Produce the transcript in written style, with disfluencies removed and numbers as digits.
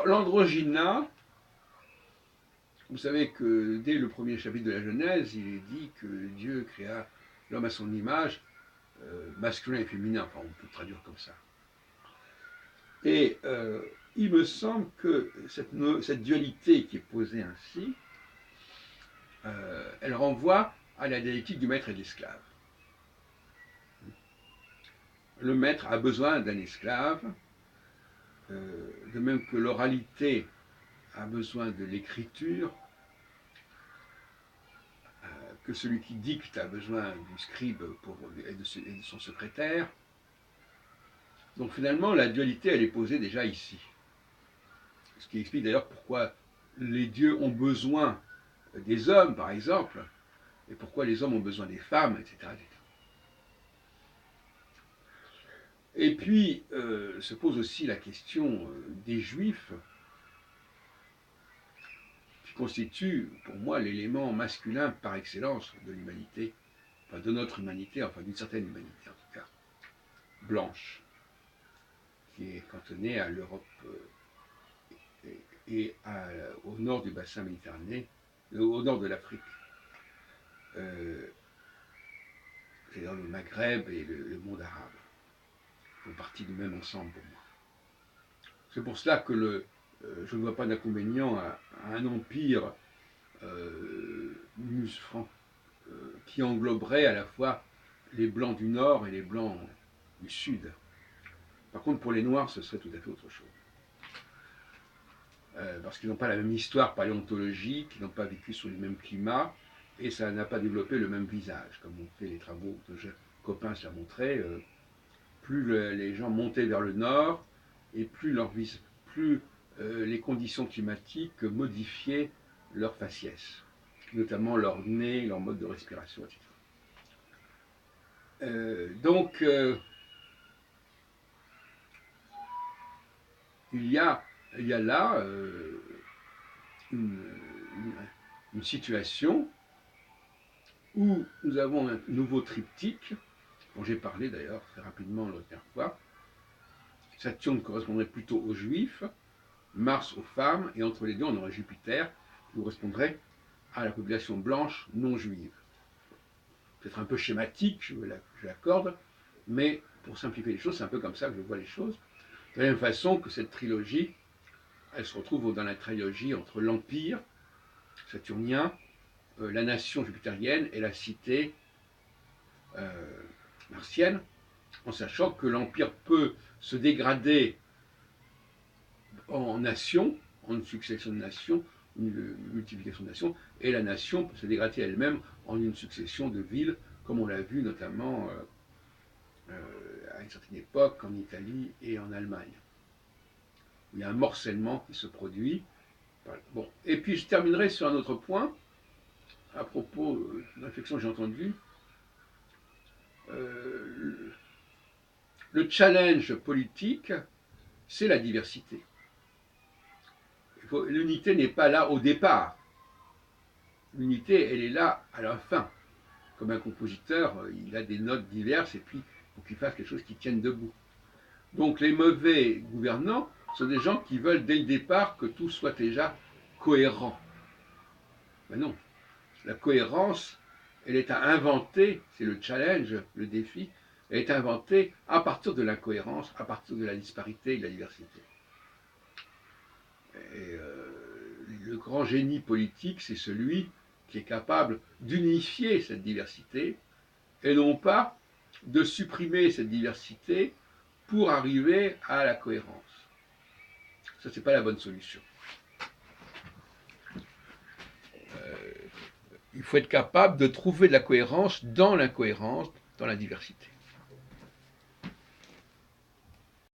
Alors, l'androgyna, vous savez que dès le premier chapitre de la Genèse, il est dit que Dieu créa l'homme à son image, masculin et féminin, enfin on peut traduire comme ça. Et il me semble que cette dualité qui est posée ainsi, elle renvoie à la dialectique du maître et de l'esclave. Le maître a besoin d'un esclave, de même que l'oralité a besoin de l'écriture, que celui qui dicte a besoin du scribe et de son secrétaire. Donc finalement, la dualité, elle est posée déjà ici. Ce qui explique d'ailleurs pourquoi les dieux ont besoin des hommes, par exemple, et pourquoi les hommes ont besoin des femmes, etc. Et puis, se pose aussi la question des Juifs, qui constituent, pour moi, l'élément masculin par excellence de l'humanité, enfin de notre humanité, enfin d'une certaine humanité en tout cas, blanche, qui est cantonnée à l'Europe et au nord du bassin méditerranéen, au nord de l'Afrique. C'est-à-dire le Maghreb et le monde arabe, font partie du même ensemble pour moi. C'est pour cela que je ne vois pas d'inconvénient à un empire qui engloberait à la fois les blancs du nord et les blancs du sud. Par contre, pour les noirs, ce serait tout à fait autre chose. Parce qu'ils n'ont pas la même histoire paléontologique, ils n'ont pas vécu sous le même climat, et ça n'a pas développé le même visage, comme on fait les travaux de Coppens l'a montré. Plus les gens montaient vers le nord, et plus les conditions climatiques modifiaient leur faciès, notamment leur nez, leur mode de respiration, etc. Donc, il y a là une situation où nous avons un nouveau triptyque, dont j'ai parlé d'ailleurs très rapidement la dernière fois. Saturne correspondrait plutôt aux Juifs, Mars aux femmes, et entre les deux, on aurait Jupiter, qui correspondrait à la population blanche non juive. Peut-être un peu schématique, je l'accorde, mais pour simplifier les choses, c'est un peu comme ça que je vois les choses. De la même façon que cette trilogie, elle se retrouve dans la trilogie entre l'Empire saturnien, la nation jupitérienne et la cité martienne, en sachant que l'Empire peut se dégrader en nation, en une succession de nations, une multiplication de nations, et la nation peut se dégrader elle-même en une succession de villes, comme on l'a vu notamment à une certaine époque en Italie et en Allemagne. Il y a un morcellement qui se produit. Bon. Et puis je terminerai sur un autre point, à propos d'une réflexion que j'ai entendue. Le challenge politique, c'est la diversité. L'unité n'est pas là au départ. L'unité, elle est là à la fin. Comme un compositeur, il a des notes diverses et puis il faut qu'il fasse quelque chose qui tienne debout. Donc les mauvais gouvernants sont des gens qui veulent dès le départ que tout soit déjà cohérent. Mais non, la cohérence, elle est à inventer, c'est le challenge, le défi, elle est inventée à partir de l'incohérence, à partir de la disparité et de la diversité. Et le grand génie politique, c'est celui qui est capable d'unifier cette diversité et non pas de supprimer cette diversité pour arriver à la cohérence. Ça, c'est pas la bonne solution. Il faut être capable de trouver de la cohérence dans l'incohérence, dans la diversité.